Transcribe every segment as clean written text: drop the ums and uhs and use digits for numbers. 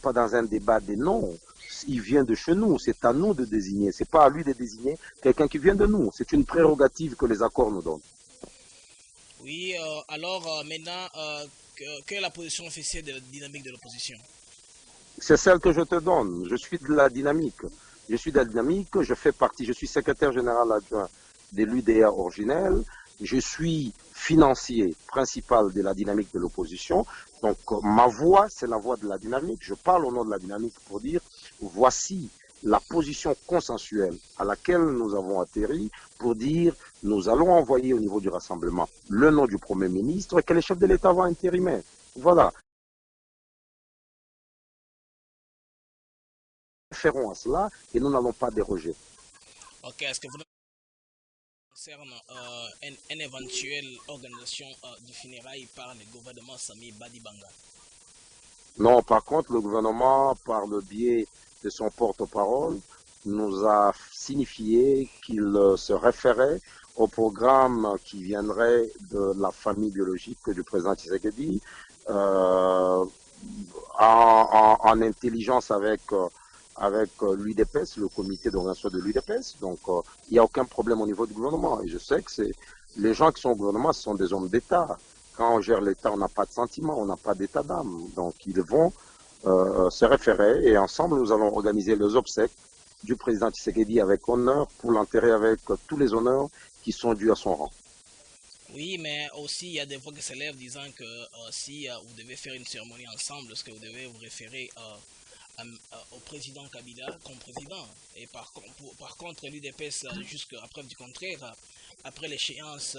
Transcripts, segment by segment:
pas dans un débat des noms. Il vient de chez nous, c'est à nous de désigner. C'est pas à lui de désigner quelqu'un qui vient de nous. C'est une prérogative que les accords nous donnent. Oui, alors maintenant, quelle est la position officielle de la dynamique de l'opposition? C'est celle que je te donne. Je suis de la dynamique. Je suis de la dynamique, je fais partie, je suis secrétaire général adjoint de l'UDA originelle. Je suis financier principal de la dynamique de l'opposition. Donc, ma voix, c'est la voix de la dynamique. Je parle au nom de la dynamique pour dire, voici la position consensuelle à laquelle nous avons atterri pour dire, nous allons envoyer au niveau du Rassemblement le nom du Premier ministre et que les chefs de l'État vont intérimer. Voilà. Nous ferons à cela et nous n'allons pas déroger. Ok, est-ce que vous concerne une éventuelle organisation du funérailles par le gouvernement Sami Badibanga? Non, par contre, le gouvernement, par le biais de son porte-parole, nous a signifié qu'il se référait au programme qui viendrait de la famille biologique du président Tshisekedi, euh, en intelligence avec l'UDPS, le comité d'organisation de l'UDPS. Donc, il n'y a aucun problème au niveau du gouvernement. Et je sais que les gens qui sont au gouvernement, ce sont des hommes d'État. Quand on gère l'État, on n'a pas de sentiment, on n'a pas d'état d'âme. Donc, ils vont se référer et ensemble, nous allons organiser les obsèques du président Tshisekedi avec honneur pour l'enterrer avec tous les honneurs qui sont dus à son rang. Oui, mais aussi il y a des voix qui s'élèvent disant que si vous devez faire une cérémonie ensemble, est-ce que vous devez vous référer au président Kabila comme président? Et par contre, l'UDPS, jusqu'à preuve du contraire, après l'échéance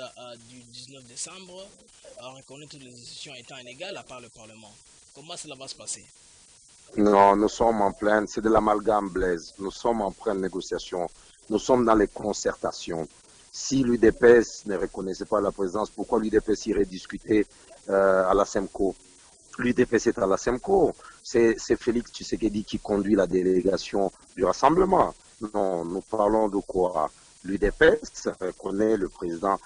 du 19 décembre, reconnaît toutes les institutions étant inégales à part le Parlement. Comment cela va se passer? Non, nous sommes en pleine, c'est de l'amalgame, Blaise. Nous sommes en pleine négociation. Nous sommes dans les concertations. Si l'UDPS ne reconnaissait pas la présidence, pourquoi l'UDPS irait discuter à la SEMCO? L'UDPS est à la SEMCO. C'est Félix Tshisekedi qui conduit la délégation du rassemblement. Non, nous parlons de quoi? L'UDPS reconnaît le président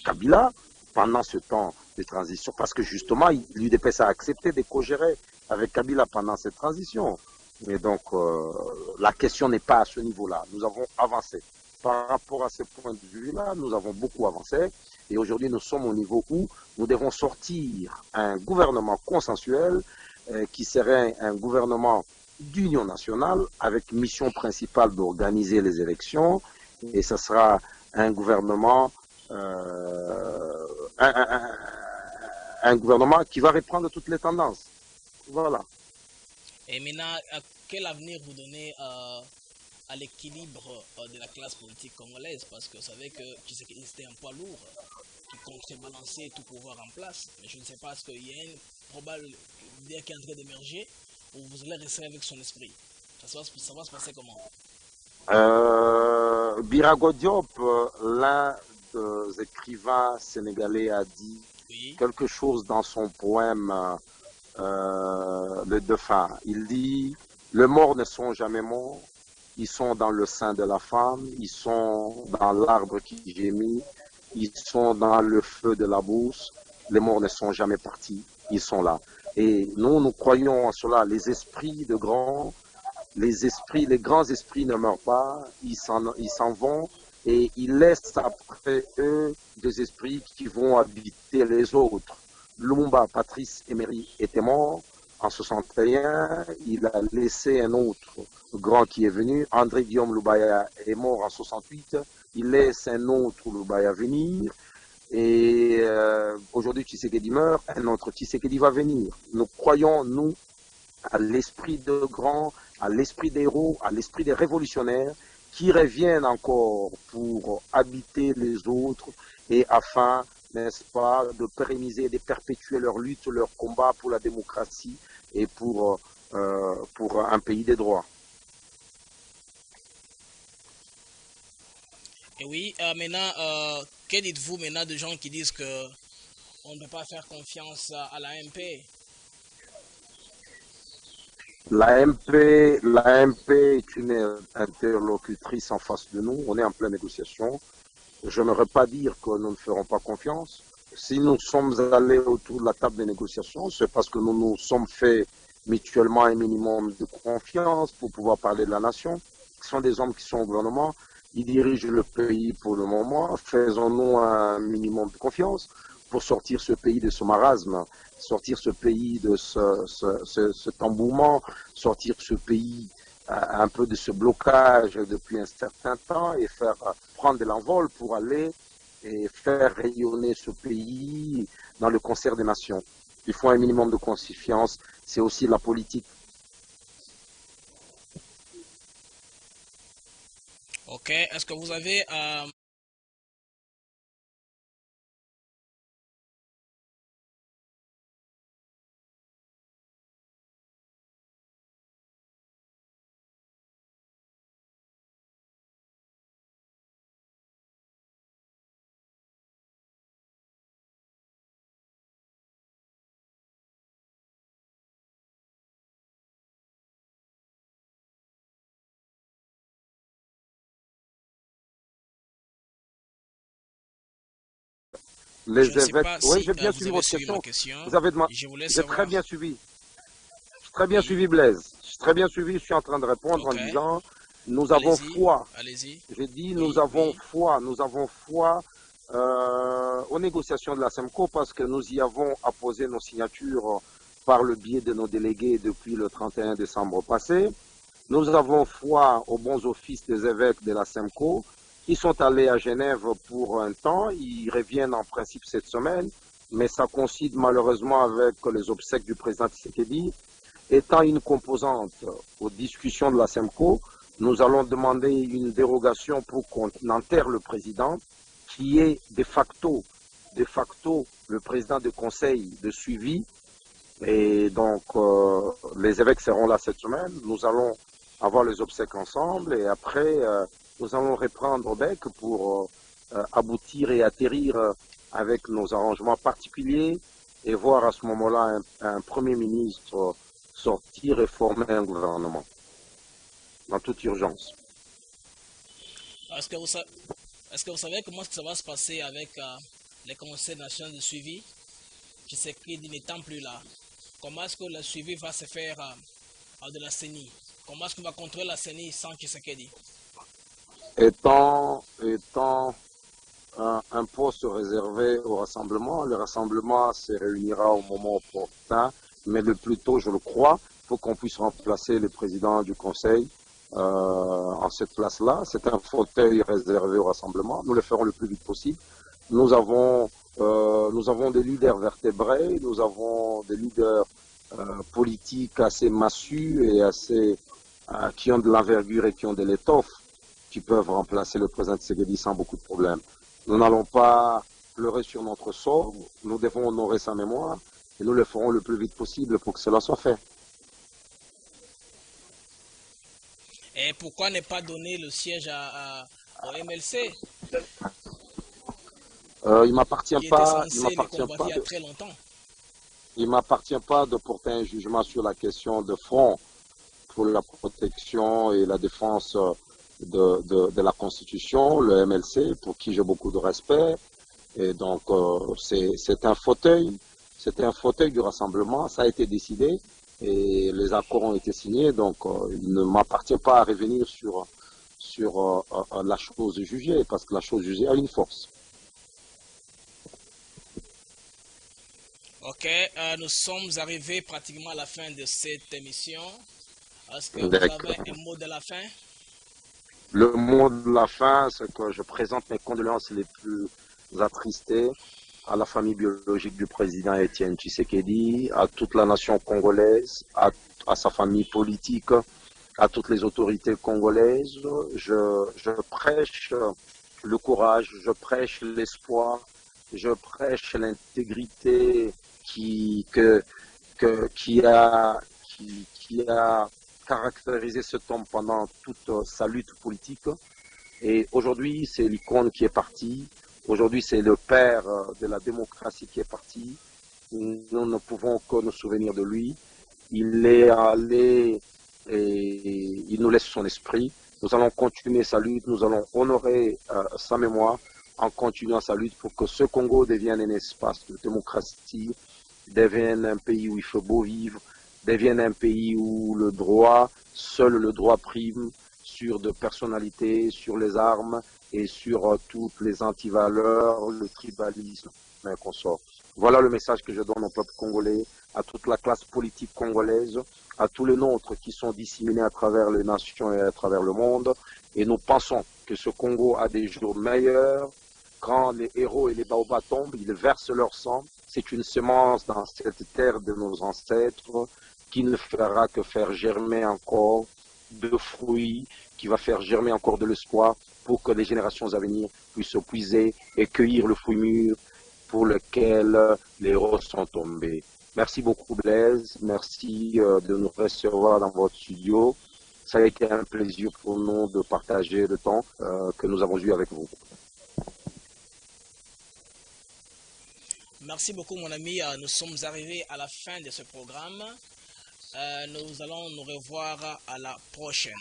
Kabila pendant ce temps de transition, parce que justement, l'UDPS a accepté de co-gérer avec Kabila pendant cette transition. Et donc, la question n'est pas à ce niveau-là. Nous avons avancé. Par rapport à ce point de vue-là, nous avons beaucoup avancé. Et aujourd'hui, nous sommes au niveau où nous devons sortir un gouvernement consensuel qui serait un gouvernement d'union nationale avec mission principale d'organiser les élections. Et ce sera un gouvernement, un gouvernement qui va reprendre toutes les tendances. Voilà. Et maintenant, quel avenir vous donnez à l'équilibre de la classe politique congolaise? Parce que vous savez que c'était un poids lourd qui contrebalançait tout pouvoir en place. Mais je ne sais pas, est-ce qu'il y a une probable idée qui est en train d'émerger ou vous allez rester avec son esprit? Ça va se passer comment? Birago Diop, l'un des écrivains sénégalais, a dit Oui. quelque chose dans son poème Le Dauphin. Il dit, les morts ne sont jamais morts, ils sont dans le sein de la femme, ils sont dans l'arbre qui gémit, ils sont dans le feu de la bourse, les morts ne sont jamais partis, ils sont là. Et nous, nous croyons à cela, les esprits de grands, les esprits, les grands esprits ne meurent pas, ils s'en vont et ils laissent après eux des esprits qui vont habiter les autres. Lumumba, Patrice Emery, était mort en 61, il a laissé un autre grand qui est venu. André Guillaume Lubaya est mort en 68, il laisse un autre Lubaya venir. Et aujourd'hui, Tshisekedi meurt, un autre Tshisekedi va venir. Nous croyons, nous, à l'esprit de grands, à l'esprit des héros, à l'esprit des révolutionnaires qui reviennent encore pour habiter les autres et afin, n'est-ce pas, de pérenniser, de perpétuer leur lutte, leur combat pour la démocratie et pour un pays des droits. Et oui, maintenant, que dites-vous maintenant de gens qui disent que on ne peut pas faire confiance à la MP? La MP est une interlocutrice en face de nous. On est en pleine négociation. Je n'aimerais pas dire que nous ne ferons pas confiance. Si nous sommes allés autour de la table des négociations, c'est parce que nous nous sommes fait mutuellement un minimum de confiance pour pouvoir parler de la nation. Ce sont des hommes qui sont au gouvernement, ils dirigent le pays pour le moment. Faisons-nous un minimum de confiance pour sortir ce pays de ce marasme, sortir ce pays de cet embouement, sortir ce pays un peu de ce blocage depuis un certain temps et faire prendre de l'envol pour aller et faire rayonner ce pays dans le concert des nations. Il faut un minimum de confiance, c'est aussi la politique. Ok, est-ce que vous avez je Les ne sais évêques, pas oui, si j'ai bien vous suivi avez votre suivi ma question. question. Vous avez demandé, Je voulais j'ai très savoir. bien suivi. Très bien Oui, suivi, Blaise. J'ai très bien suivi. Je suis en train de répondre en ok. disant, nous avons Allez-y, foi. allez-y. J'ai dit, Oui, oui. nous avons foi aux négociations de la SEMCO parce que nous y avons apposé nos signatures par le biais de nos délégués depuis le 31 décembre passé. Nous avons foi aux bons offices des évêques de la SEMCO qui sont allés à Genève pour un temps. Ils reviennent en principe cette semaine, mais ça coïncide malheureusement avec les obsèques du président Tshisekedi. Étant une composante aux discussions de la SEMCO, nous allons demander une dérogation pour qu'on enterre le président, qui est de facto le président du conseil de suivi. Et donc, les évêques seront là cette semaine. Nous allons avoir les obsèques ensemble et après, nous allons reprendre au bec pour aboutir et atterrir avec nos arrangements particuliers et voir à ce moment-là un Premier ministre sortir et former un gouvernement dans toute urgence. Est-ce que vous savez, est-ce que vous savez comment ça va se passer avec les conseils nationaux de suivi qui s'écrit n'étant plus là? Comment est-ce que le suivi va se faire de la CENI? Comment est-ce qu'on va contrôler la CENI sans Tshisekedi? Étant un poste réservé au rassemblement, le rassemblement se réunira au moment opportun, mais le plus tôt, je le crois, pour qu'on puisse remplacer le président du conseil en cette place-là. C'est un fauteuil réservé au rassemblement. Nous le ferons le plus vite possible. Nous avons des leaders vertébrés, nous avons des leaders politiques assez massus et assez qui ont de l'envergure et qui ont de l'étoffe, qui peuvent remplacer le président Tshisekedi sans beaucoup de problèmes. Nous n'allons pas pleurer sur notre sort, nous devons honorer sa mémoire et nous le ferons le plus vite possible pour que cela soit fait. Et pourquoi ne pas donner le siège au MLC Il m'appartient qui était pas, censé les combattre il y a très longtemps? il m'appartient pas de porter un jugement sur la question de fond pour la protection et la défense de la Constitution, le MLC, pour qui j'ai beaucoup de respect. Et donc, c'est un fauteuil du rassemblement, ça a été décidé et les accords ont été signés, donc il ne m'appartient pas à revenir sur la chose jugée, parce que la chose jugée a une force. Ok, nous sommes arrivés pratiquement à la fin de cette émission. Est-ce que vous avez D'accord. un mot de la fin? Le mot de la fin, c'est que je présente mes condoléances les plus attristées à la famille biologique du président Étienne Tshisekedi, à toute la nation congolaise, à sa famille politique, à toutes les autorités congolaises. Je prêche le courage, je prêche l'espoir, je prêche l'intégrité qui a, qui a caractérisé cet homme pendant toute sa lutte politique. Et aujourd'hui, c'est l'icône qui est partie. Aujourd'hui, c'est le père de la démocratie qui est parti. Nous ne pouvons que nous souvenir de lui. Il est allé et il nous laisse son esprit. Nous allons continuer sa lutte, nous allons honorer sa mémoire en continuant sa lutte pour que ce Congo devienne un espace de démocratie, devienne un pays où il fait beau vivre, devienne un pays où le droit, seul le droit prime sur de personnalités, sur les armes et sur toutes les antivaleurs, le tribalisme et consorts. Voilà le message que je donne au peuple congolais, à toute la classe politique congolaise, à tous les nôtres qui sont disséminés à travers les nations et à travers le monde. Et nous pensons que ce Congo a des jours meilleurs. Quand les héros et les baobabs tombent, ils versent leur sang. C'est une semence dans cette terre de nos ancêtres qui ne fera que faire germer encore de fruits, qui va faire germer encore de l'espoir pour que les générations à venir puissent puiser et cueillir le fruit mûr pour lequel les héros sont tombés. Merci beaucoup Blaise, merci de nous recevoir dans votre studio. Ça a été un plaisir pour nous de partager le temps que nous avons eu avec vous. Merci beaucoup mon ami, nous sommes arrivés à la fin de ce programme. Nous allons nous revoir à la prochaine.